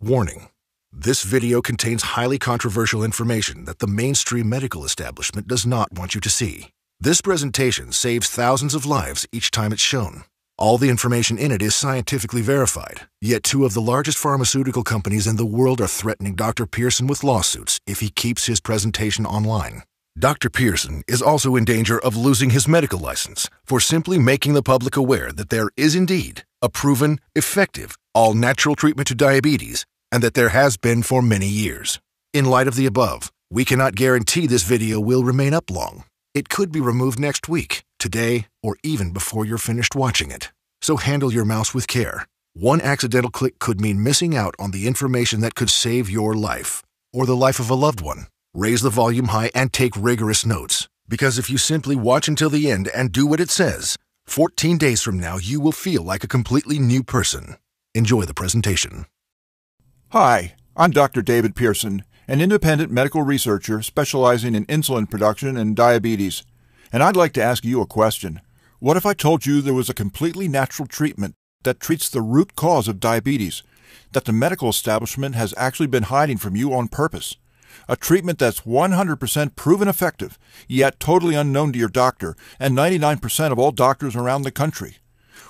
Warning: this video contains highly controversial information that the mainstream medical establishment does not want you to see. This presentation saves thousands of lives each time it's shown. All the information in it is scientifically verified, yet two of the largest pharmaceutical companies in the world are threatening Dr. Pearson with lawsuits if he keeps his presentation online. Dr. Pearson is also in danger of losing his medical license for simply making the public aware that there is indeed a proven, effective, all-natural treatment to diabetes, and that there has been for many years. In light of the above, we cannot guarantee this video will remain up long. It could be removed next week, today, or even before you're finished watching it. So handle your mouse with care. One accidental click could mean missing out on the information that could save your life, or the life of a loved one. Raise the volume high and take rigorous notes, because if you simply watch until the end and do what it says, 14 days from now you will feel like a completely new person. Enjoy the presentation. Hi, I'm Dr. David Pearson, an independent medical researcher specializing in insulin production and diabetes. And I'd like to ask you a question. What if I told you there was a completely natural treatment that treats the root cause of diabetes, that the medical establishment has actually been hiding from you on purpose? A treatment that's 100% proven effective, yet totally unknown to your doctor and 99% of all doctors around the country.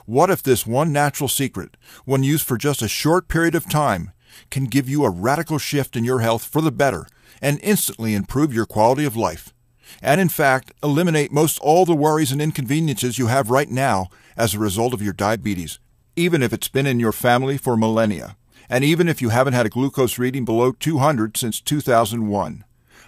What if this one natural secret, when used for just a short period of time, can give you a radical shift in your health for the better and instantly improve your quality of life? And in fact, eliminate most all the worries and inconveniences you have right now as a result of your diabetes, even if it's been in your family for millennia, and even if you haven't had a glucose reading below 200 since 2001.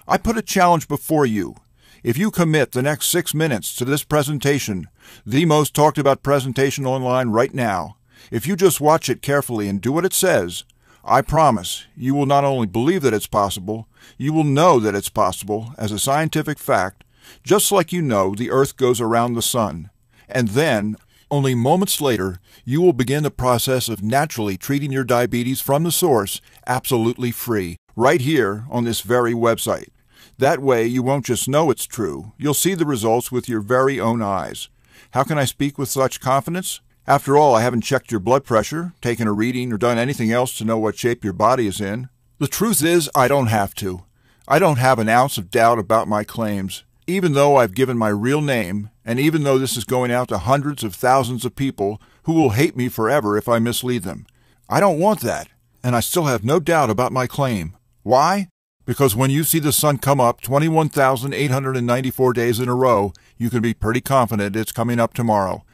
I put a challenge before you. If you commit the next 6 minutes to this presentation, the most talked about presentation online right now, if you just watch it carefully and do what it says, I promise you will not only believe that it's possible, you will know that it's possible as a scientific fact, just like you know the Earth goes around the sun. And then, only moments later, you will begin the process of naturally treating your diabetes from the source, absolutely free, right here on this very website. That way, you won't just know it's true, you'll see the results with your very own eyes. How can I speak with such confidence? After all, I haven't checked your blood pressure, taken a reading, or done anything else to know what shape your body is in. The truth is, I don't have to. I don't have an ounce of doubt about my claims, even though I've given my real name, and even though this is going out to hundreds of thousands of people who will hate me forever if I mislead them. I don't want that, and I still have no doubt about my claim. Why? Because when you see the sun come up 21,894 days in a row, you can be pretty confident it's coming up tomorrow.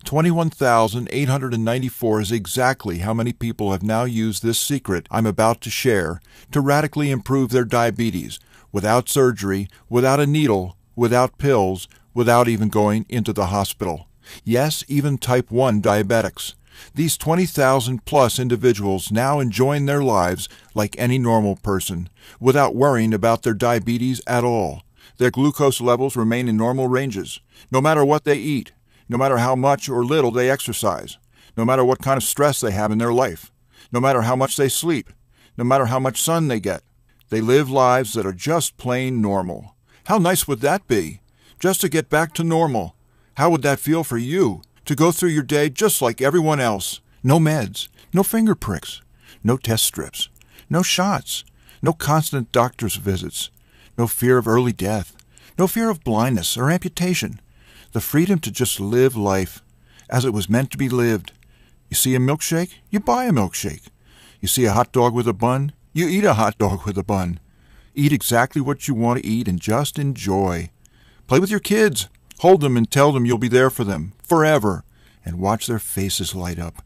21,894 is exactly how many people have now used this secret I'm about to share to radically improve their diabetes, without surgery, without a needle, without pills, without even going into the hospital. Yes, even type 1 diabetics. These 20,000 plus individuals now enjoying their lives like any normal person, without worrying about their diabetes at all. Their glucose levels remain in normal ranges, no matter what they eat, no matter how much or little they exercise, no matter what kind of stress they have in their life, no matter how much they sleep, no matter how much sun they get. They live lives that are just plain normal. How nice would that be? Just to get back to normal. How would that feel for you? To go through your day just like everyone else. No meds, no finger pricks, no test strips, no shots, no constant doctor's visits, no fear of early death, no fear of blindness or amputation. The freedom to just live life as it was meant to be lived. You see a milkshake? You buy a milkshake. You see a hot dog with a bun? You eat a hot dog with a bun. Eat exactly what you want to eat and just enjoy. Play with your kids. Hold them and tell them you'll be there for them forever, and watch their faces light up.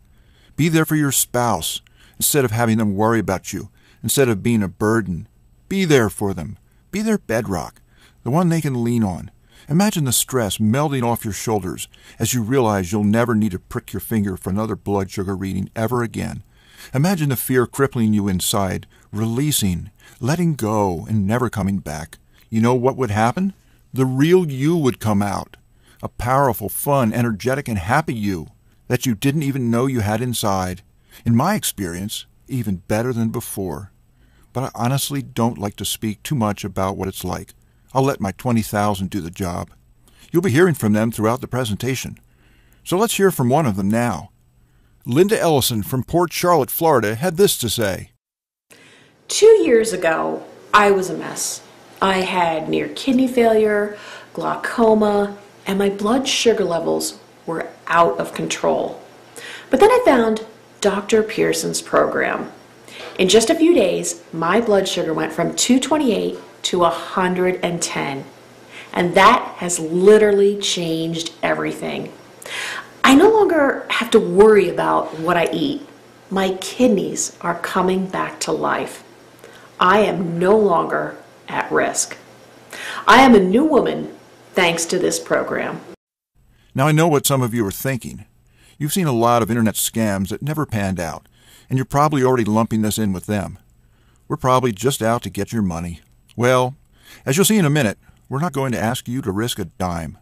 Be there for your spouse instead of having them worry about you, instead of being a burden. Be there for them. Be their bedrock, the one they can lean on. Imagine the stress melting off your shoulders as you realize you'll never need to prick your finger for another blood sugar reading ever again. Imagine the fear crippling you inside, releasing, letting go, and never coming back. You know what would happen? The real you would come out. A powerful, fun, energetic, and happy you that you didn't even know you had inside. In my experience, even better than before. But I honestly don't like to speak too much about what it's like. I'll let my 20,000 do the job. You'll be hearing from them throughout the presentation. So let's hear from one of them now. Linda Ellison from Port Charlotte, Florida, had this to say. 2 years ago, I was a mess. I had near kidney failure, glaucoma, and my blood sugar levels were out of control. But then I found Dr. Pearson's program. In just a few days, my blood sugar went from 228 to 110. And that has literally changed everything. I no longer have to worry about what I eat. My kidneys are coming back to life. I am no longer at risk. I am a new woman thanks to this program. Now I know what some of you are thinking. You've seen a lot of internet scams that never panned out, and you're probably already lumping this in with them. We're probably just out to get your money. Well, as you'll see in a minute, we're not going to ask you to risk a dime.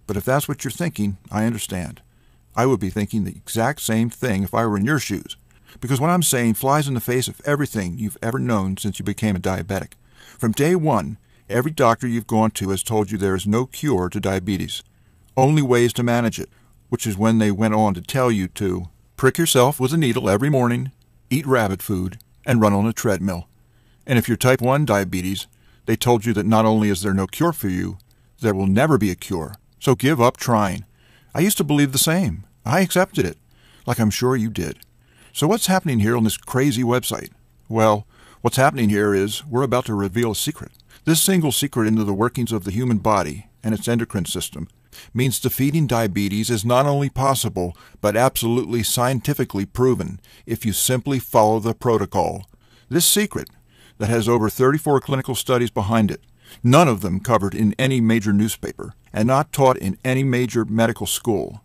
But if that's what you're thinking, I understand. I would be thinking the exact same thing if I were in your shoes. Because what I'm saying flies in the face of everything you've ever known since you became a diabetic. From day one, every doctor you've gone to has told you there is no cure to diabetes. Only ways to manage it, which is when they went on to tell you to prick yourself with a needle every morning, eat rabbit food, and run on a treadmill. And if you're type 1 diabetes, they told you that not only is there no cure for you, there will never be a cure. So give up trying. I used to believe the same. I accepted it, like I'm sure you did. So what's happening here on this crazy website? Well, what's happening here is we're about to reveal a secret. This single secret into the workings of the human body and its endocrine system means defeating diabetes is not only possible, but absolutely scientifically proven if you simply follow the protocol. This secret, that has over 34 clinical studies behind it, none of them covered in any major newspaper, and not taught in any major medical school.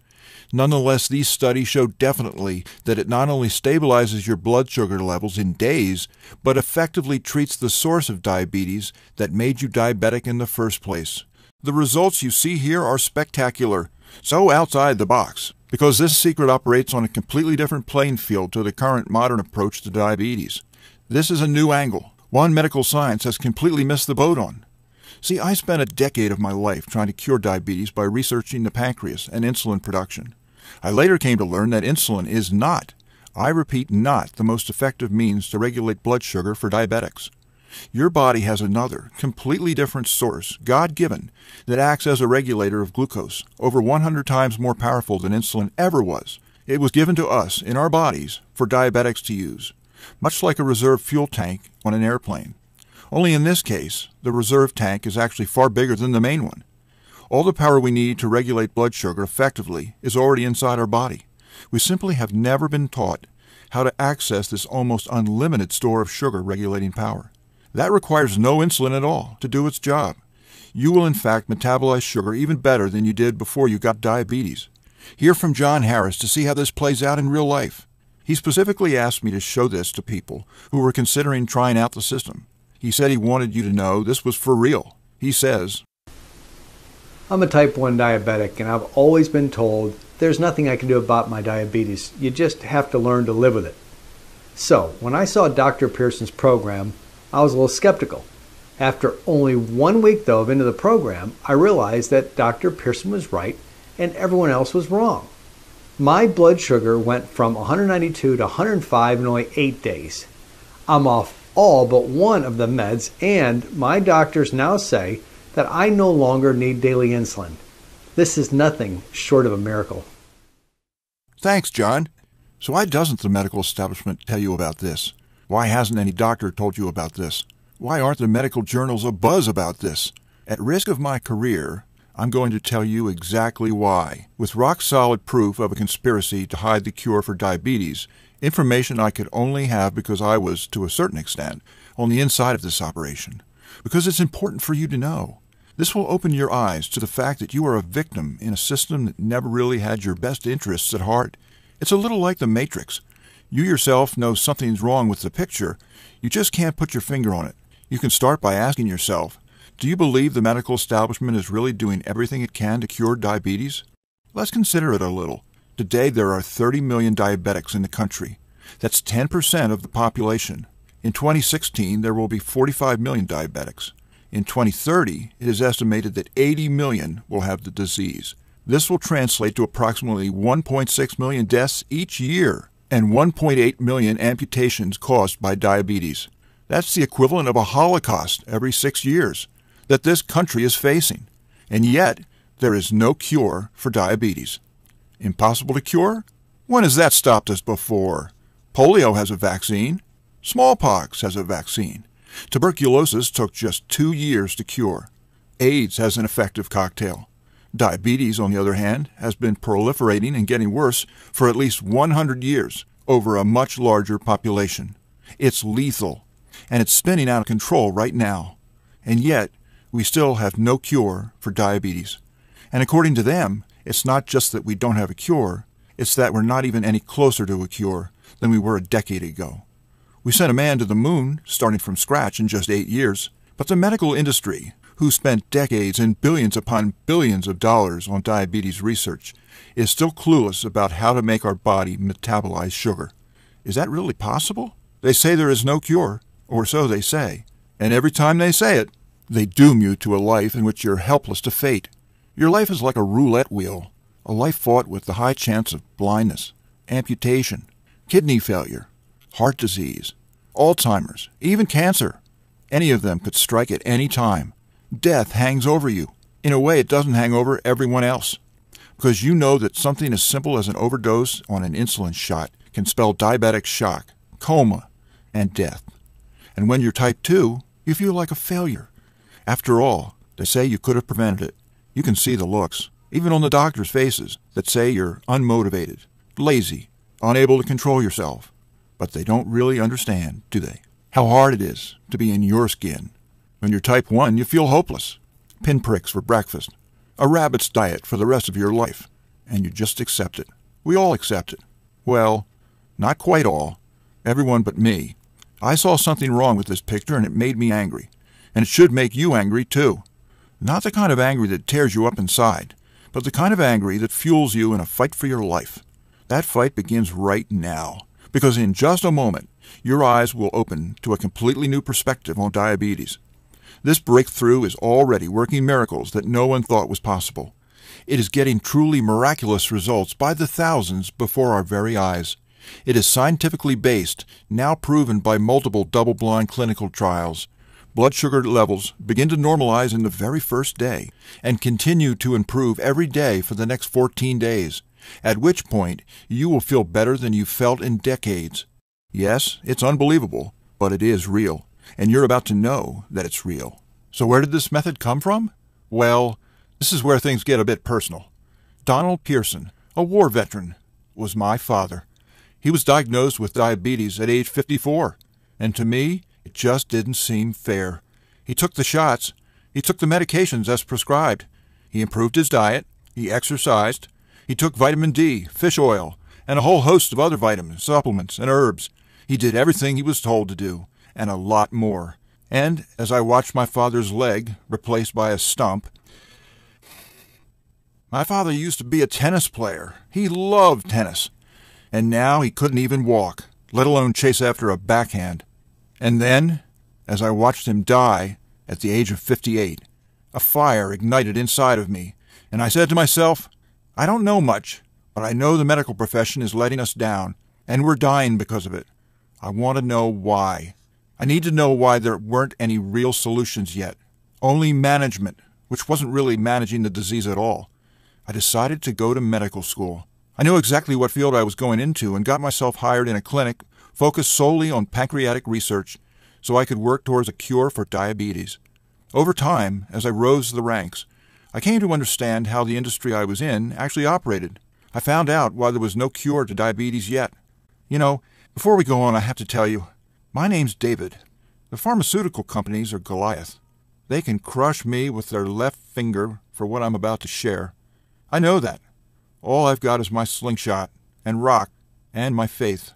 Nonetheless, these studies show definitely that it not only stabilizes your blood sugar levels in days, but effectively treats the source of diabetes that made you diabetic in the first place. The results you see here are spectacular, so outside the box, because this secret operates on a completely different playing field to the current modern approach to diabetes. This is a new angle, one medical science has completely missed the boat on. See, I spent a decade of my life trying to cure diabetes by researching the pancreas and insulin production. I later came to learn that insulin is not, I repeat not, the most effective means to regulate blood sugar for diabetics. Your body has another, completely different source, God-given, that acts as a regulator of glucose, over 100 times more powerful than insulin ever was. It was given to us, in our bodies, for diabetics to use, much like a reserve fuel tank on an airplane. Only in this case, the reserve tank is actually far bigger than the main one. All the power we need to regulate blood sugar effectively is already inside our body. We simply have never been taught how to access this almost unlimited store of sugar regulating power. That requires no insulin at all to do its job. You will in fact metabolize sugar even better than you did before you got diabetes. Hear from John Harris to see how this plays out in real life. He specifically asked me to show this to people who were considering trying out the system. He said he wanted you to know this was for real. He says, I'm a type 1 diabetic, and I've always been told there's nothing I can do about my diabetes. You just have to learn to live with it. So, when I saw Dr. Pearson's program, I was a little skeptical. After only 1 week, though, into the program, I realized that Dr. Pearson was right and everyone else was wrong. My blood sugar went from 192 to 105 in only 8 days. I'm off all but one of the meds, and my doctors now say that I no longer need daily insulin. This is nothing short of a miracle. Thanks, John. So why doesn't the medical establishment tell you about this? Why hasn't any doctor told you about this? Why aren't the medical journals abuzz about this? At risk of my career, I'm going to tell you exactly why. With rock-solid proof of a conspiracy to hide the cure for diabetes, information I could only have because I was, to a certain extent, on the inside of this operation. Because it's important for you to know. This will open your eyes to the fact that you are a victim in a system that never really had your best interests at heart. It's a little like the Matrix. You yourself know something's wrong with the picture. You just can't put your finger on it. You can start by asking yourself, do you believe the medical establishment is really doing everything it can to cure diabetes? Let's consider it a little. Today there are 30 million diabetics in the country. That's 10% of the population. In 2016, there will be 45 million diabetics. In 2030, it is estimated that 80 million will have the disease. This will translate to approximately 1.6 million deaths each year and 1.8 million amputations caused by diabetes. That's the equivalent of a Holocaust every 6 years that this country is facing. And yet, there is no cure for diabetes. Impossible to cure? When has that stopped us before? Polio has a vaccine. Smallpox has a vaccine. Tuberculosis took just 2 years to cure. AIDS has an effective cocktail. Diabetes, on the other hand, has been proliferating and getting worse for at least 100 years over a much larger population. It's lethal, and it's spinning out of control right now. And yet, we still have no cure for diabetes. And according to them, it's not just that we don't have a cure, it's that we're not even any closer to a cure than we were a decade ago. We sent a man to the moon, starting from scratch in just 8 years, but the medical industry, who spent decades and billions upon billions of dollars on diabetes research, is still clueless about how to make our body metabolize sugar. Is that really possible? They say there is no cure, or so they say, and every time they say it, they doom you to a life in which you're helpless to fate. Your life is like a roulette wheel, a life fought with the high chance of blindness, amputation, kidney failure, heart disease, Alzheimer's, even cancer. Any of them could strike at any time. Death hangs over you. In a way, it doesn't hang over everyone else, because you know that something as simple as an overdose on an insulin shot can spell diabetic shock, coma, and death. And when you're type 2, you feel like a failure. After all, they say you could have prevented it. You can see the looks, even on the doctors' faces, that say you're unmotivated, lazy, unable to control yourself. But they don't really understand, do they? How hard it is to be in your skin. When you're type 1, you feel hopeless. Pinpricks for breakfast. A rabbit's diet for the rest of your life. And you just accept it. We all accept it. Well, not quite all. Everyone but me. I saw something wrong with this picture and it made me angry. And it should make you angry too. Not the kind of angry that tears you up inside, but the kind of angry that fuels you in a fight for your life. That fight begins right now, because in just a moment, your eyes will open to a completely new perspective on diabetes. This breakthrough is already working miracles that no one thought was possible. It is getting truly miraculous results by the thousands before our very eyes. It is scientifically based, now proven by multiple double-blind clinical trials. Blood sugar levels begin to normalize in the very first day and continue to improve every day for the next 14 days, at which point you will feel better than you've felt in decades. Yes, it's unbelievable, but it is real, and you're about to know that it's real. So where did this method come from? Well, this is where things get a bit personal. Donald Pearson, a war veteran, was my father. He was diagnosed with diabetes at age 54, and to me, it just didn't seem fair. He took the shots. He took the medications as prescribed. He improved his diet. He exercised. He took vitamin D, fish oil, and a whole host of other vitamins, supplements, and herbs. He did everything he was told to do, and a lot more. And as I watched my father's leg replaced by a stump, my father used to be a tennis player. He loved tennis. And now he couldn't even walk, let alone chase after a backhand. And then, as I watched him die at the age of 58, a fire ignited inside of me, and I said to myself, I don't know much, but I know the medical profession is letting us down, and we're dying because of it. I want to know why. I need to know why there weren't any real solutions yet. Only management, which wasn't really managing the disease at all. I decided to go to medical school. I knew exactly what field I was going into and got myself hired in a clinic focused solely on pancreatic research so I could work towards a cure for diabetes. Over time, as I rose the ranks, I came to understand how the industry I was in actually operated. I found out why there was no cure to diabetes yet. You know, before we go on, I have to tell you, my name's David. The pharmaceutical companies are Goliath. They can crush me with their left finger for what I'm about to share. I know that. All I've got is my slingshot, and rock, and my faith.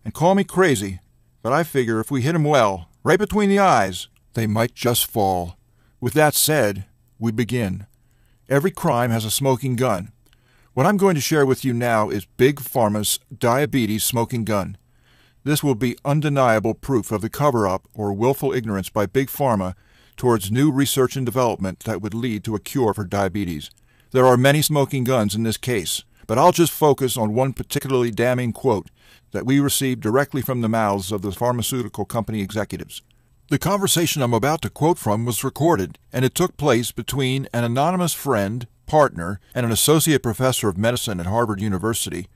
And call me crazy, but I figure if we hit 'em well, right between the eyes, they might just fall. With that said, we begin. Every crime has a smoking gun. What I'm going to share with you now is Big Pharma's diabetes smoking gun. This will be undeniable proof of the cover-up or willful ignorance by Big Pharma towards new research and development that would lead to a cure for diabetes. There are many smoking guns in this case, but I'll just focus on one particularly damning quote that we received directly from the mouths of the pharmaceutical company executives. The conversation I'm about to quote from was recorded, and it took place between an anonymous friend, partner, and an associate professor of medicine at Harvard University,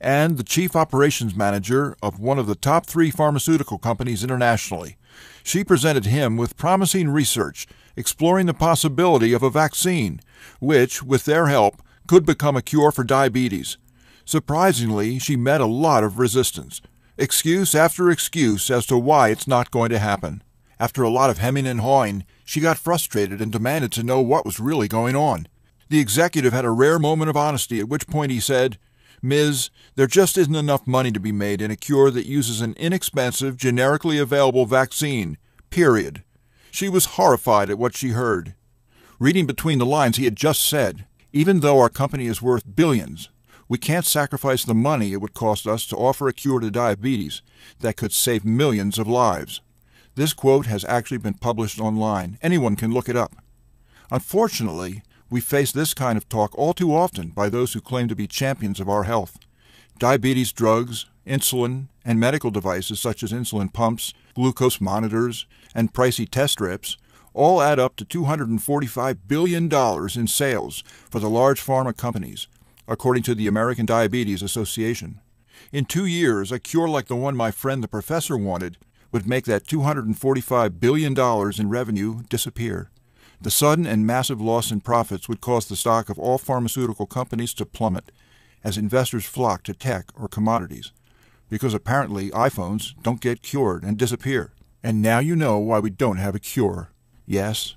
and the chief operations manager of one of the top 3 pharmaceutical companies internationally. She presented him with promising research exploring the possibility of a vaccine, which, with their help, could become a cure for diabetes. Surprisingly, she met a lot of resistance, excuse after excuse as to why it's not going to happen. After a lot of hemming and hawing, she got frustrated and demanded to know what was really going on. The executive had a rare moment of honesty, at which point he said, "Ms., there just isn't enough money to be made in a cure that uses an inexpensive, generically available vaccine. Period." She was horrified at what she heard. Reading between the lines, he had just said, "Even though our company is worth billions, we can't sacrifice the money it would cost us to offer a cure to diabetes that could save millions of lives." This quote has actually been published online. Anyone can look it up. Unfortunately, we face this kind of talk all too often by those who claim to be champions of our health. Diabetes drugs, insulin, and medical devices such as insulin pumps, glucose monitors, and pricey test strips all add up to $245 billion in sales for the large pharma companies, according to the American Diabetes Association. In 2 years, a cure like the one my friend the professor wanted would make that $245 billion in revenue disappear. The sudden and massive loss in profits would cause the stock of all pharmaceutical companies to plummet as investors flock to tech or commodities, because apparently iPhones don't get cured and disappear. And now you know why we don't have a cure. Yes,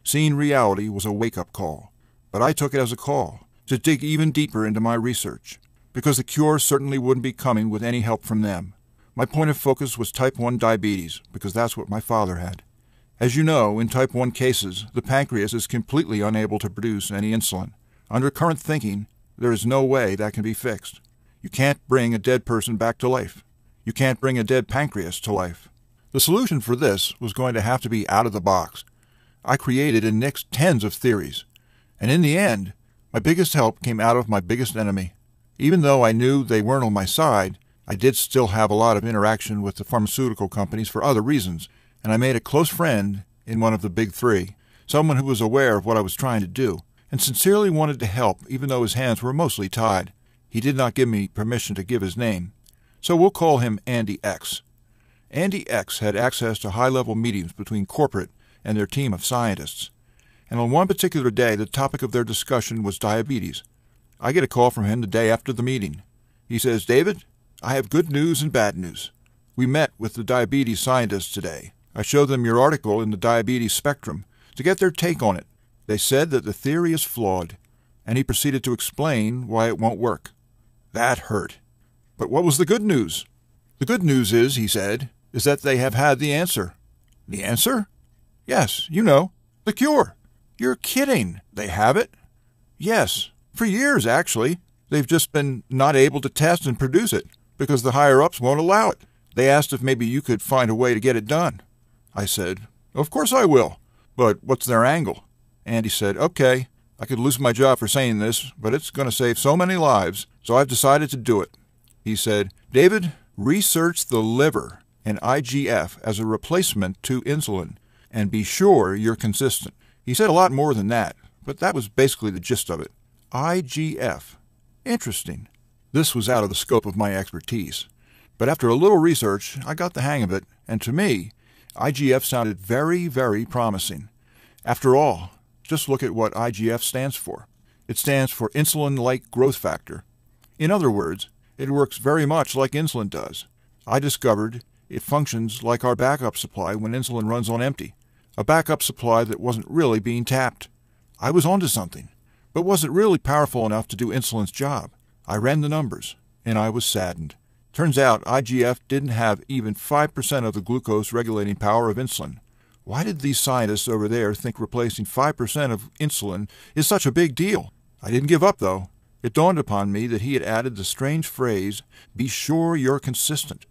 seeing reality was a wake-up call, but I took it as a call to dig even deeper into my research, because the cure certainly wouldn't be coming with any help from them. My point of focus was type 1 diabetes, because that's what my father had. As you know, in type 1 cases, the pancreas is completely unable to produce any insulin. Under current thinking, there is no way that can be fixed. You can't bring a dead person back to life. You can't bring a dead pancreas to life. The solution for this was going to have to be out of the box. I created and nixed tens of theories, and in the end, my biggest help came out of my biggest enemy. Even though I knew they weren't on my side, I did still have a lot of interaction with the pharmaceutical companies for other reasons, and I made a close friend in one of the big 3, someone who was aware of what I was trying to do, and sincerely wanted to help even though his hands were mostly tied. He did not give me permission to give his name, so we'll call him Andy X. Andy X had access to high-level meetings between corporate and their team of scientists, and on one particular day the topic of their discussion was diabetes. I get a call from him the day after the meeting. He says, "David, I have good news and bad news. We met with the diabetes scientists today. I showed them your article in the Diabetes Spectrum to get their take on it. They said that the theory is flawed," and he proceeded to explain why it won't work. That hurt. But what was the good news? "The good news is," he said, "is that they have had the answer." "The answer?" "Yes, you know, the cure." "You're kidding. They have it?" "Yes, for years, actually. They've just been not able to test and produce it because the higher-ups won't allow it. They asked if maybe you could find a way to get it done." I said, "Of course I will. But what's their angle?" Andy said, "Okay, I could lose my job for saying this, but it's going to save so many lives, so I've decided to do it." He said, "David, research the liver and IGF as a replacement to insulin, and be sure you're consistent." He said a lot more than that, but that was basically the gist of it. IGF. Interesting. This was out of the scope of my expertise. But after a little research, I got the hang of it, and to me, IGF sounded very, very promising. After all, just look at what IGF stands for. It stands for insulin-like growth factor. In other words, it works very much like insulin does. I discovered it functions like our backup supply when insulin runs on empty, a backup supply that wasn't really being tapped. I was onto something, but wasn't really powerful enough to do insulin's job. I ran the numbers, and I was saddened. Turns out IGF didn't have even 5% of the glucose-regulating power of insulin. Why did these scientists over there think replacing 5% of insulin is such a big deal? I didn't give up, though. It dawned upon me that he had added the strange phrase, "Be sure you're consistent."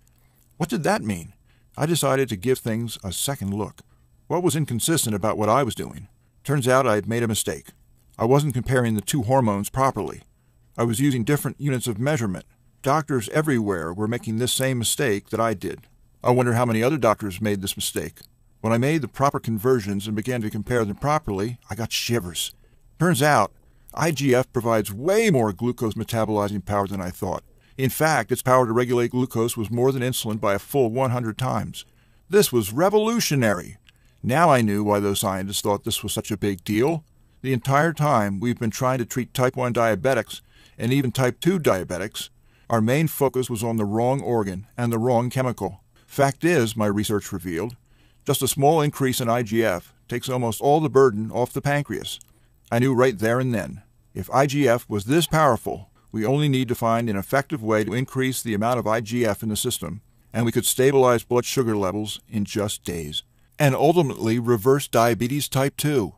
What did that mean? I decided to give things a second look. What was inconsistent about what I was doing? Turns out I had made a mistake. I wasn't comparing the two hormones properly. I was using different units of measurement. Doctors everywhere were making this same mistake that I did. I wonder how many other doctors made this mistake. When I made the proper conversions and began to compare them properly, I got shivers. Turns out, IGF provides way more glucose metabolizing power than I thought. In fact, its power to regulate glucose was more than insulin by a full 100 times. This was revolutionary. Now I knew why those scientists thought this was such a big deal. The entire time we've been trying to treat type 1 diabetics and even type 2 diabetics, our main focus was on the wrong organ and the wrong chemical. Fact is, my research revealed, just a small increase in IGF takes almost all the burden off the pancreas. I knew right there and then, if IGF was this powerful, we only need to find an effective way to increase the amount of IGF in the system, and we could stabilize blood sugar levels in just days, and ultimately reverse diabetes type 2.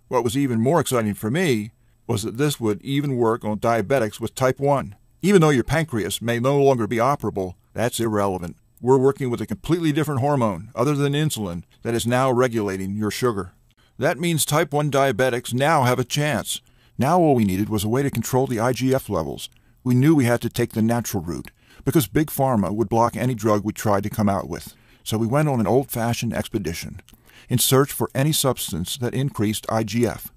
What was even more exciting for me was that this would even work on diabetics with type 1. Even though your pancreas may no longer be operable, that's irrelevant. We're working with a completely different hormone, other than insulin, that is now regulating your sugar. That means type 1 diabetics now have a chance. Now all we needed was a way to control the IGF levels. We knew we had to take the natural route, because Big Pharma would block any drug we tried to come out with. So we went on an old-fashioned expedition, in search for any substance that increased IGF.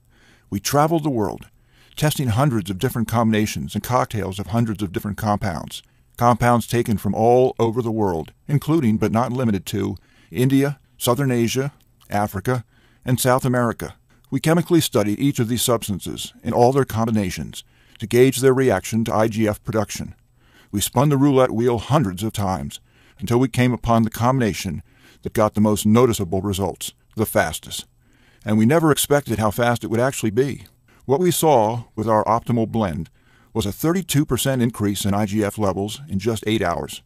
We traveled the world, testing hundreds of different combinations and cocktails of hundreds of different compounds. Compounds taken from all over the world, including but not limited to India, Southern Asia, Africa, and South America. We chemically studied each of these substances in all their combinations to gauge their reaction to IGF production. We spun the roulette wheel hundreds of times until we came upon the combination that got the most noticeable results, the fastest. And we never expected how fast it would actually be. What we saw with our optimal blend was a 32% increase in IGF levels in just 8 hours.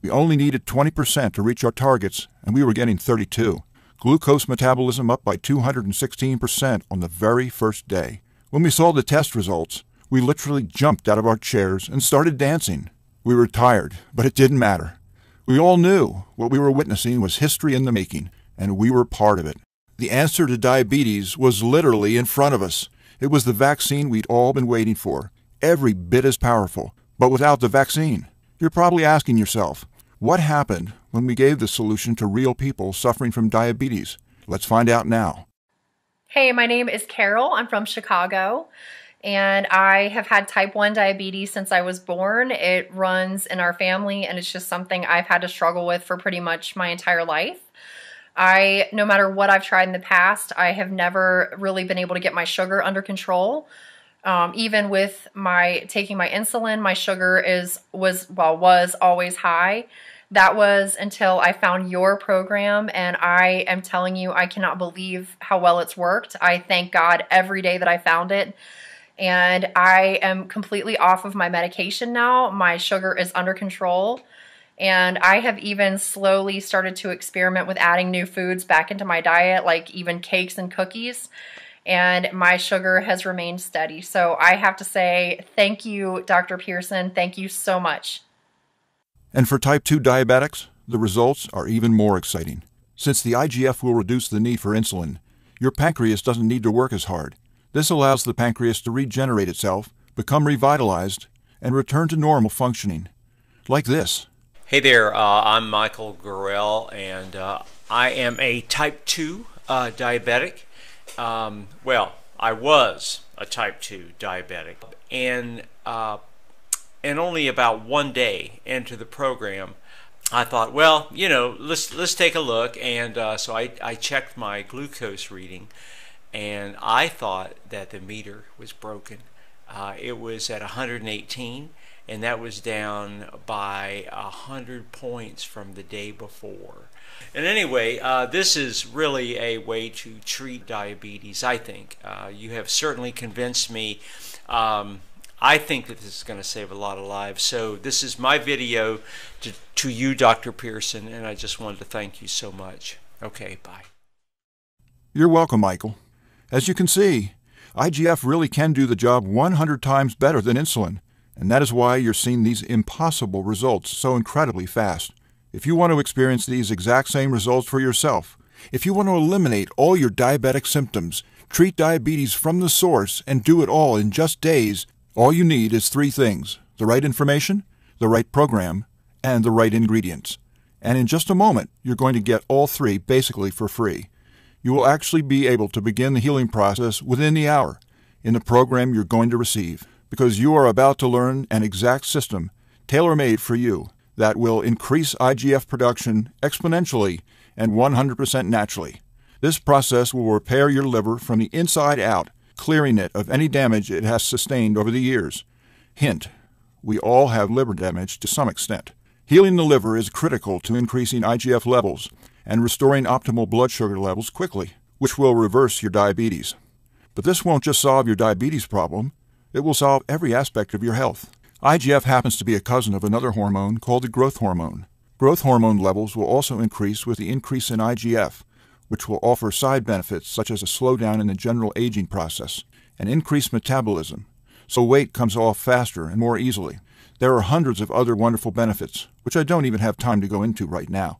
We only needed 20% to reach our targets, and we were getting 32. Glucose metabolism up by 216% on the very first day. When we saw the test results, we literally jumped out of our chairs and started dancing. We were tired, but it didn't matter. We all knew what we were witnessing was history in the making, and we were part of it. The answer to diabetes was literally in front of us. It was the vaccine we'd all been waiting for. Every bit as powerful, but without the vaccine. You're probably asking yourself, what happened when we gave the solution to real people suffering from diabetes? Let's find out now. Hey, my name is Carol. I'm from Chicago, and I have had type 1 diabetes since I was born. It runs in our family, and it's just something I've had to struggle with for pretty much my entire life. No matter what I've tried in the past, I have never really been able to get my sugar under control. Even with taking my insulin, my sugar was always high. That was until I found your program, and I am telling you, I cannot believe how well it's worked. I thank God every day that I found it, and I am completely off of my medication now. My sugar is under control, and I have even slowly started to experiment with adding new foods back into my diet, like even cakes and cookies. And my sugar has remained steady. So I have to say thank you, Dr. Pearson. Thank you so much. And for type 2 diabetics, the results are even more exciting. Since the IGF will reduce the need for insulin, your pancreas doesn't need to work as hard. This allows the pancreas to regenerate itself, become revitalized, and return to normal functioning. Like this. Hey there, I'm Michael Gurrell, and I am a type 2 diabetic. I was a type 2 diabetic, and only about one day into the program, I thought, well, let's take a look, and so I checked my glucose reading, and I thought that the meter was broken. It was at 118, and that was down by 100 points from the day before. And anyway, this is really a way to treat diabetes, I think. You have certainly convinced me. I think that this is going to save a lot of lives. So this is my video to you, Dr. Pearson, and I just wanted to thank you so much. Okay, bye. You're welcome, Michael. As you can see, IGF really can do the job 100 times better than insulin, and that is why you're seeing these impossible results so incredibly fast. If you want to experience these exact same results for yourself, if you want to eliminate all your diabetic symptoms, treat diabetes from the source, and do it all in just days, All you need is three things: the right information, the right program, and the right ingredients. And in just a moment, you're going to get all three basically for free. You will actually be able to begin the healing process within the hour in the program you're going to receive, because you are about to learn an exact system tailor-made for you that will increase IGF production exponentially and 100% naturally. This process will repair your liver from the inside out, clearing it of any damage it has sustained over the years. Hint: we all have liver damage to some extent. Healing the liver is critical to increasing IGF levels and restoring optimal blood sugar levels quickly, which will reverse your diabetes. But this won't just solve your diabetes problem, it will solve every aspect of your health. IGF happens to be a cousin of another hormone called the growth hormone. Growth hormone levels will also increase with the increase in IGF, which will offer side benefits such as a slowdown in the general aging process and increased metabolism, so weight comes off faster and more easily. There are hundreds of other wonderful benefits, which I don't even have time to go into right now.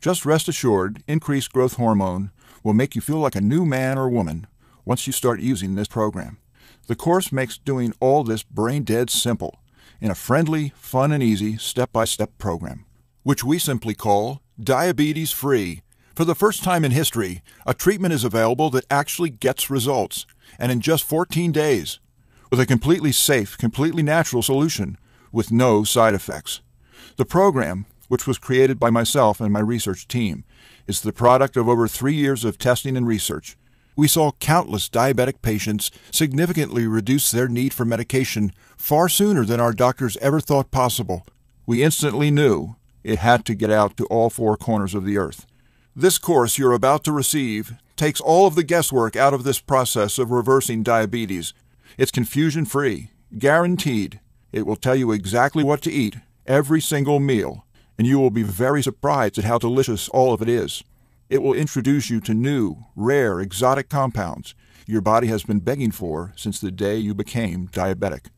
Just rest assured, increased growth hormone will make you feel like a new man or woman once you start using this program. The course makes doing all this brain-dead simple in a friendly, fun, and easy step-by-step program, which we simply call diabetes-free. For the first time in history, a treatment is available that actually gets results, and in just 14 days, with a completely safe, completely natural solution with no side effects. The program, which was created by myself and my research team, is the product of over 3 years of testing and research. We saw countless diabetic patients significantly reduce their need for medication far sooner than our doctors ever thought possible. We instantly knew it had to get out to all four corners of the earth. This course you're about to receive takes all of the guesswork out of this process of reversing diabetes. It's confusion-free, guaranteed. It will tell you exactly what to eat every single meal, and you will be very surprised at how delicious all of it is. It will introduce you to new, rare, exotic compounds your body has been begging for since the day you became diabetic.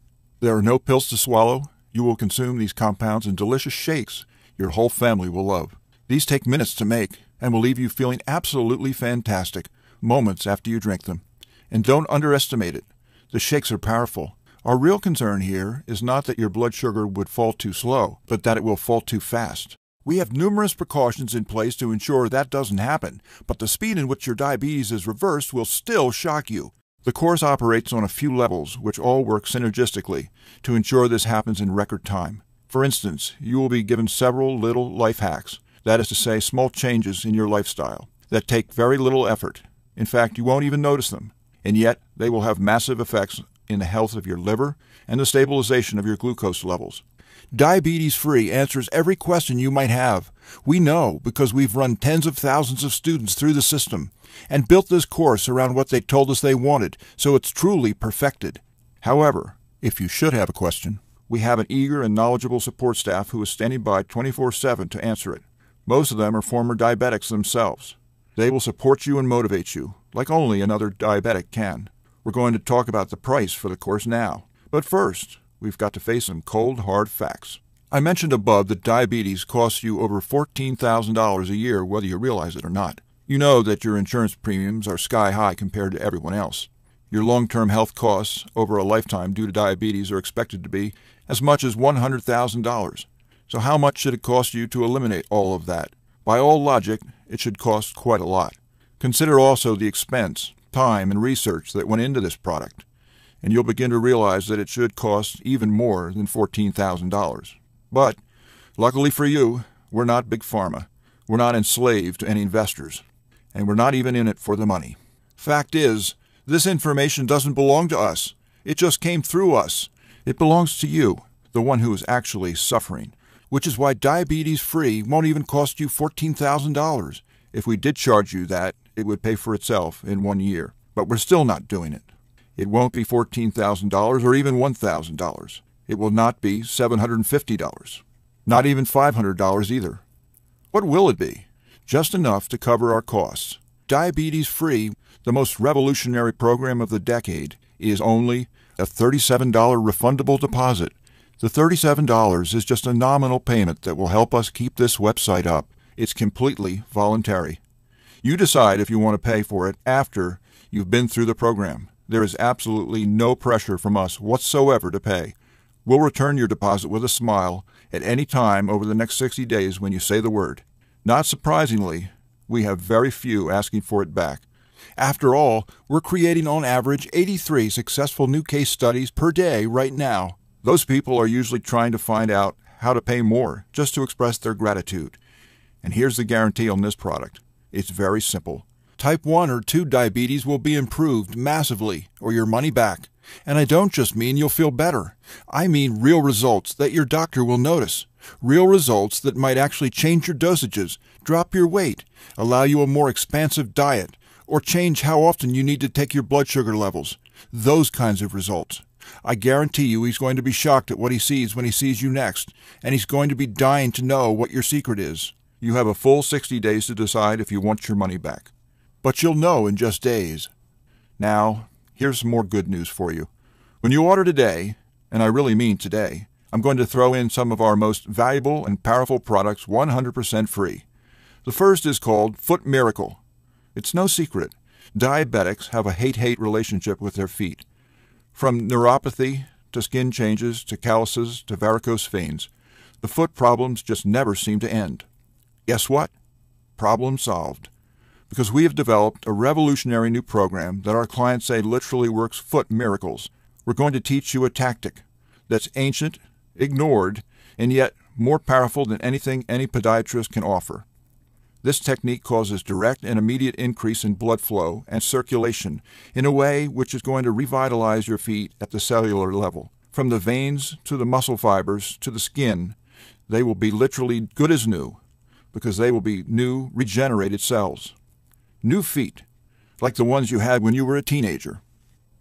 There are no pills to swallow. You will consume these compounds in delicious shakes your whole family will love. These take minutes to make and will leave you feeling absolutely fantastic moments after you drink them. And don't underestimate it. The shakes are powerful. Our real concern here is not that your blood sugar would fall too slow, but that it will fall too fast. We have numerous precautions in place to ensure that doesn't happen, but the speed in which your diabetes is reversed will still shock you. The course operates on a few levels, which all work synergistically to ensure this happens in record time. For instance, you will be given several little life hacks, that is to say, small changes in your lifestyle, that take very little effort. In fact, you won't even notice them, and yet they will have massive effects in the health of your liver and the stabilization of your glucose levels. Diabetes-free answers every question you might have. We know because we've run tens of thousands of students through the system and built this course around what they told us they wanted, so it's truly perfected. However, if you should have a question, we have an eager and knowledgeable support staff who is standing by 24/7 to answer it. Most of them are former diabetics themselves. They will support you and motivate you, like only another diabetic can. We're going to talk about the price for the course now. But first, we've got to face some cold, hard facts. I mentioned above that diabetes costs you over $14,000 a year, whether you realize it or not. You know that your insurance premiums are sky high compared to everyone else. Your long-term health costs over a lifetime due to diabetes are expected to be as much as $100,000. So how much should it cost you to eliminate all of that? By all logic, it should cost quite a lot. Consider also the expense, time, and research that went into this product, and you'll begin to realize that it should cost even more than $14,000. But, luckily for you, we're not Big Pharma. We're not enslaved to any investors, and we're not even in it for the money. Fact is, this information doesn't belong to us. It just came through us. It belongs to you, the one who is actually suffering, which is why diabetes-free won't even cost you $14,000. If we did charge you that, it would pay for itself in 1 year. But we're still not doing it. It won't be $14,000 or even $1,000. It will not be $750. Not even $500 either. What will it be? Just enough to cover our costs. Diabetes-free, the most revolutionary program of the decade, is only a $37 refundable deposit. The $37 is just a nominal payment that will help us keep this website up. It's completely voluntary. You decide if you want to pay for it after you've been through the program. There is absolutely no pressure from us whatsoever to pay. We'll return your deposit with a smile at any time over the next 60 days when you say the word. Not surprisingly, we have very few asking for it back. After all, we're creating on average 83 successful new case studies per day right now. Those people are usually trying to find out how to pay more just to express their gratitude. And here's the guarantee on this product. It's very simple. Type 1 or 2 diabetes will be improved massively, or your money back. And I don't just mean you'll feel better. I mean real results that your doctor will notice. Real results that might actually change your dosages, drop your weight, allow you a more expansive diet, or change how often you need to take your blood sugar levels. Those kinds of results. I guarantee you he's going to be shocked at what he sees when he sees you next, and he's going to be dying to know what your secret is. You have a full 60 days to decide if you want your money back. But you'll know in just days. Now, here's some more good news for you. When you order today, and I really mean today, I'm going to throw in some of our most valuable and powerful products 100% free. The first is called Foot Miracle. It's no secret. Diabetics have a hate-hate relationship with their feet. From neuropathy to skin changes to calluses to varicose veins, the foot problems just never seem to end. Guess what? Problem solved. Because we have developed a revolutionary new program that our clients say literally works foot miracles. We're going to teach you a tactic that's ancient, ignored, and yet more powerful than anything any podiatrist can offer. This technique causes direct and immediate increase in blood flow and circulation in a way which is going to revitalize your feet at the cellular level. From the veins to the muscle fibers to the skin, they will be literally good as new because they will be new, regenerated cells. New feet, like the ones you had when you were a teenager.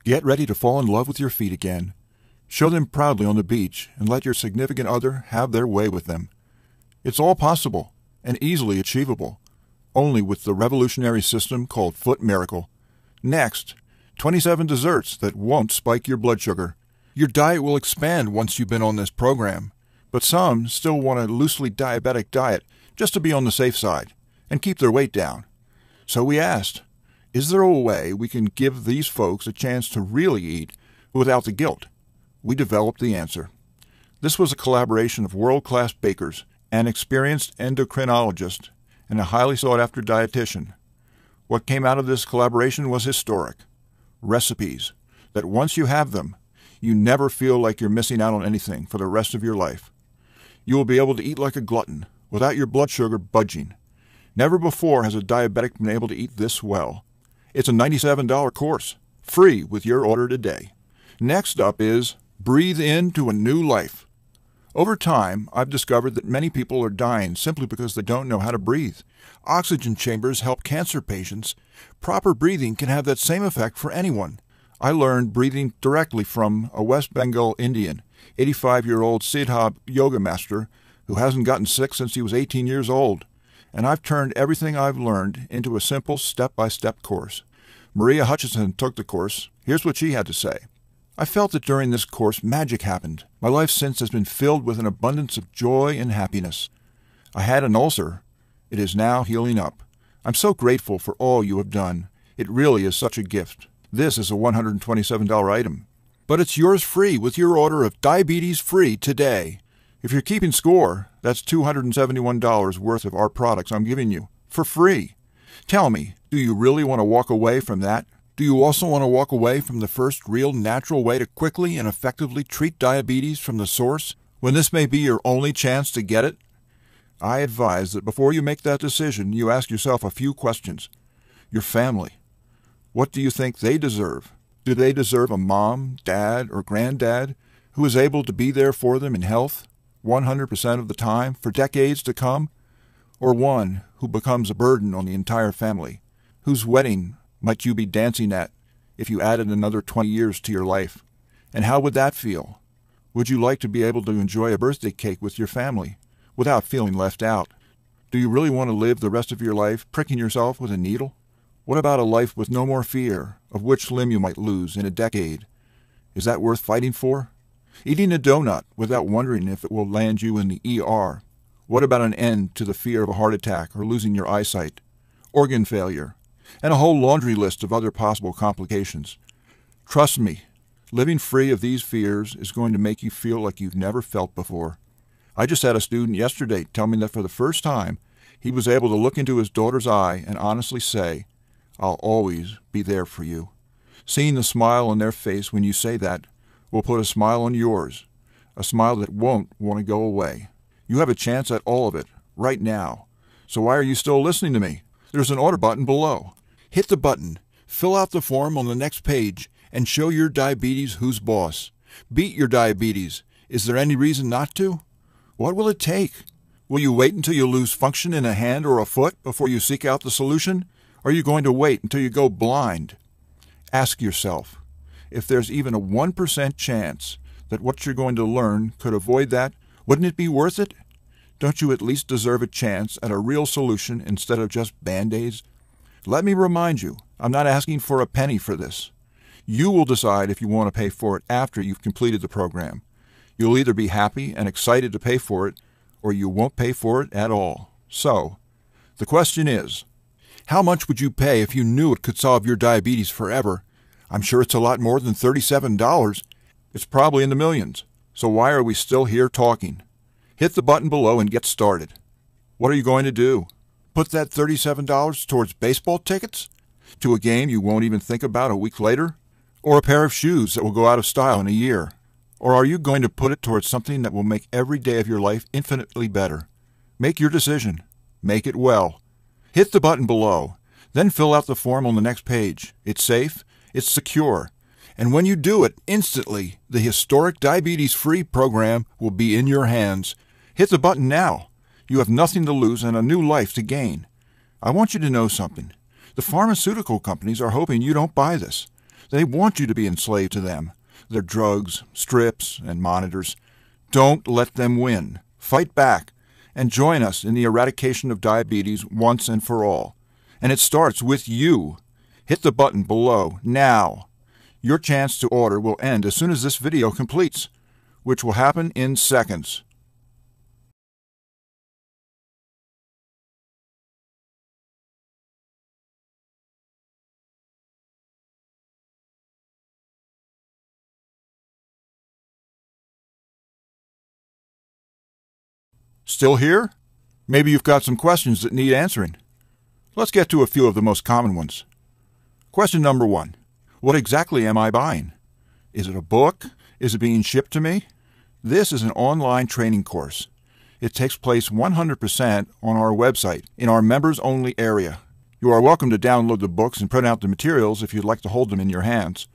Get ready to fall in love with your feet again. Show them proudly on the beach and let your significant other have their way with them. It's all possible and easily achievable, only with the revolutionary system called Foot Miracle. Next, 27 desserts that won't spike your blood sugar. Your diet will expand once you've been on this program, but some still want a loosely diabetic diet just to be on the safe side and keep their weight down. So we asked, is there a way we can give these folks a chance to really eat without the guilt? We developed the answer. This was a collaboration of world-class bakers, an experienced endocrinologist, and a highly sought-after dietitian. What came out of this collaboration was historic. Recipes that once you have them, you never feel like you're missing out on anything for the rest of your life. You will be able to eat like a glutton without your blood sugar budging. Never before has a diabetic been able to eat this well. It's a $97 course, free with your order today. Next up is Breathe Into a New Life. Over time, I've discovered that many people are dying simply because they don't know how to breathe. Oxygen chambers help cancer patients. Proper breathing can have that same effect for anyone. I learned breathing directly from a West Bengal Indian, 85-year-old Siddha yoga master who hasn't gotten sick since he was 18 years old. And I've turned everything I've learned into a simple step-by-step course. Maria Hutchinson took the course. Here's what she had to say. I felt that during this course magic happened. My life since has been filled with an abundance of joy and happiness. I had an ulcer. It is now healing up. I'm so grateful for all you have done. It really is such a gift. This is a $127 item. But it's yours free with your order of Diabetes Free today. If you're keeping score, that's $271 worth of our products I'm giving you, for free. Tell me, do you really want to walk away from that? Do you also want to walk away from the first real natural way to quickly and effectively treat diabetes from the source, when this may be your only chance to get it? I advise that before you make that decision, you ask yourself a few questions. Your family. What do you think they deserve? Do they deserve a mom, dad, or granddad who is able to be there for them in health 100% of the time for decades to come? Or one who becomes a burden on the entire family, whose wedding might you be dancing at if you added another 20 years to your life? And how would that feel? Would you like to be able to enjoy a birthday cake with your family without feeling left out? Do you really want to live the rest of your life pricking yourself with a needle? What about a life with no more fear of which limb you might lose in a decade? Is that worth fighting for? Eating a donut without wondering if it will land you in the ER. What about an end to the fear of a heart attack or losing your eyesight? Organ failure, and a whole laundry list of other possible complications. Trust me, living free of these fears is going to make you feel like you've never felt before. I just had a student yesterday tell me that for the first time, he was able to look into his daughter's eye and honestly say, "I'll always be there for you." Seeing the smile on their face when you say that will put a smile on yours, a smile that won't want to go away. You have a chance at all of it, right now. So why are you still listening to me? There's an order button below. Hit the button, fill out the form on the next page, and show your diabetes who's boss. Beat your diabetes. Is there any reason not to? What will it take? Will you wait until you lose function in a hand or a foot before you seek out the solution? Or are you going to wait until you go blind? Ask yourself, if there's even a 1% chance that what you're going to learn could avoid that, wouldn't it be worth it? Don't you at least deserve a chance at a real solution instead of just Band-Aids? Let me remind you, I'm not asking for a penny for this. You will decide if you want to pay for it after you've completed the program. You'll either be happy and excited to pay for it, or you won't pay for it at all. So, the question is, how much would you pay if you knew it could solve your diabetes forever? I'm sure it's a lot more than $37. It's probably in the millions. So why are we still here talking? Hit the button below and get started. What are you going to do? Put that $37 towards baseball tickets? To a game you won't even think about a week later? Or a pair of shoes that will go out of style in a year? Or are you going to put it towards something that will make every day of your life infinitely better? Make your decision. Make it well. Hit the button below. Then fill out the form on the next page. It's safe. It's secure. And when you do it, instantly, the historic diabetes-free program will be in your hands. Hit the button now. You have nothing to lose and a new life to gain. I want you to know something. The pharmaceutical companies are hoping you don't buy this. They want you to be enslaved to them, their drugs, strips, and monitors. Don't let them win. Fight back and join us in the eradication of diabetes once and for all. And it starts with you. Hit the button below now. Your chance to order will end as soon as this video completes, which will happen in seconds. Still here? Maybe you've got some questions that need answering. Let's get to a few of the most common ones. Question number 1. What exactly am I buying? Is it a book? Is it being shipped to me? This is an online training course. It takes place 100% on our website, in our members-only area. You are welcome to download the books and print out the materials if you'd like to hold them in your hands.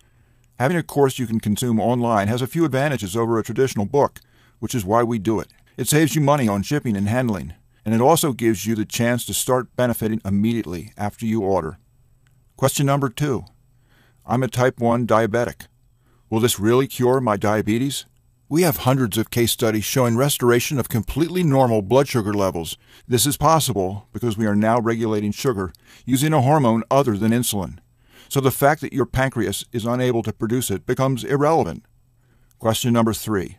Having a course you can consume online has a few advantages over a traditional book, which is why we do it. It saves you money on shipping and handling, and it also gives you the chance to start benefiting immediately after you order. Question number 2. I'm a type 1 diabetic. Will this really cure my diabetes? We have hundreds of case studies showing restoration of completely normal blood sugar levels. This is possible because we are now regulating sugar using a hormone other than insulin. So the fact that your pancreas is unable to produce it becomes irrelevant. Question number 3.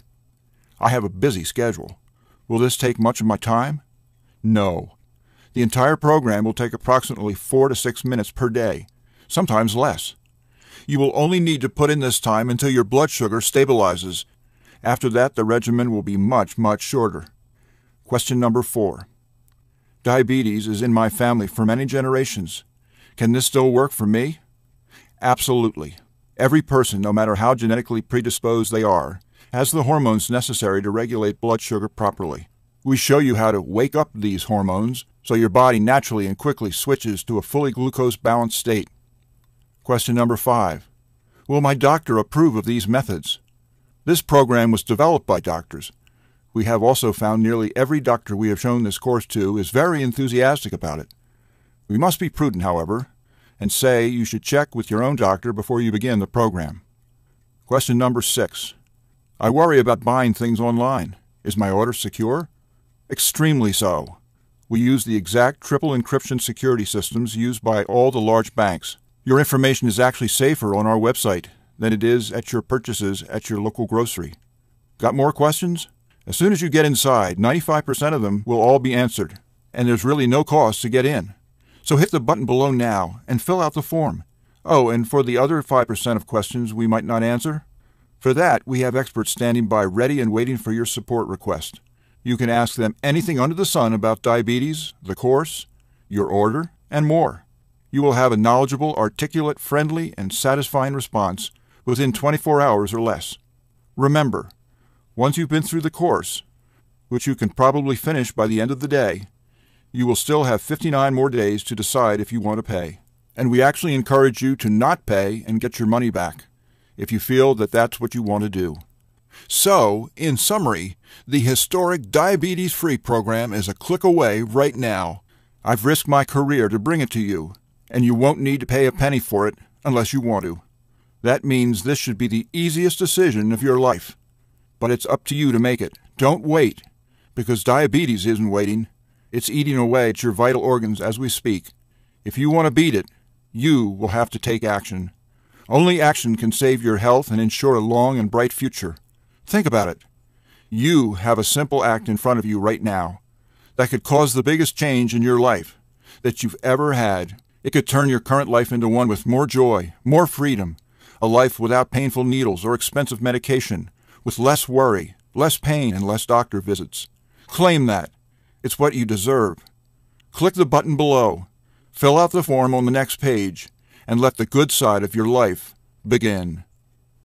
I have a busy schedule. Will this take much of my time? No. The entire program will take approximately 4 to 6 minutes per day, sometimes less. You will only need to put in this time until your blood sugar stabilizes. After that, the regimen will be much, much shorter. Question number 4. Diabetes is in my family for many generations. Can this still work for me? Absolutely. Every person, no matter how genetically predisposed they are, has the hormones necessary to regulate blood sugar properly. We show you how to wake up these hormones so your body naturally and quickly switches to a fully glucose-balanced state. Question number 5. Will my doctor approve of these methods? This program was developed by doctors. We have also found nearly every doctor we have shown this course to is very enthusiastic about it. We must be prudent, however, and say you should check with your own doctor before you begin the program. Question number 6. I worry about buying things online. Is my order secure? Extremely so. We use the exact triple encryption security systems used by all the large banks. Your information is actually safer on our website than it is at your purchases at your local grocery. Got more questions? As soon as you get inside, 95% of them will all be answered, and there's really no cost to get in. So hit the button below now and fill out the form. Oh, and for the other 5% of questions we might not answer, for that we have experts standing by ready and waiting for your support request. You can ask them anything under the sun about diabetes, the course, your order, and more. You will have a knowledgeable, articulate, friendly, and satisfying response within 24 hours or less. Remember, once you've been through the course, which you can probably finish by the end of the day, you will still have 59 more days to decide if you want to pay. And we actually encourage you to not pay and get your money back, if you feel that that's what you want to do. So, in summary, the historic diabetes-free program is a click away right now. I've risked my career to bring it to you, and you won't need to pay a penny for it unless you want to. That means this should be the easiest decision of your life. But it's up to you to make it. Don't wait, because diabetes isn't waiting. It's eating away at your vital organs as we speak. If you want to beat it, you will have to take action. Only action can save your health and ensure a long and bright future. Think about it. You have a simple act in front of you right now that could cause the biggest change in your life that you've ever had. It could turn your current life into one with more joy, more freedom, a life without painful needles or expensive medication, with less worry, less pain, and less doctor visits. Claim that. It's what you deserve. Click the button below, fill out the form on the next page, and let the good side of your life begin.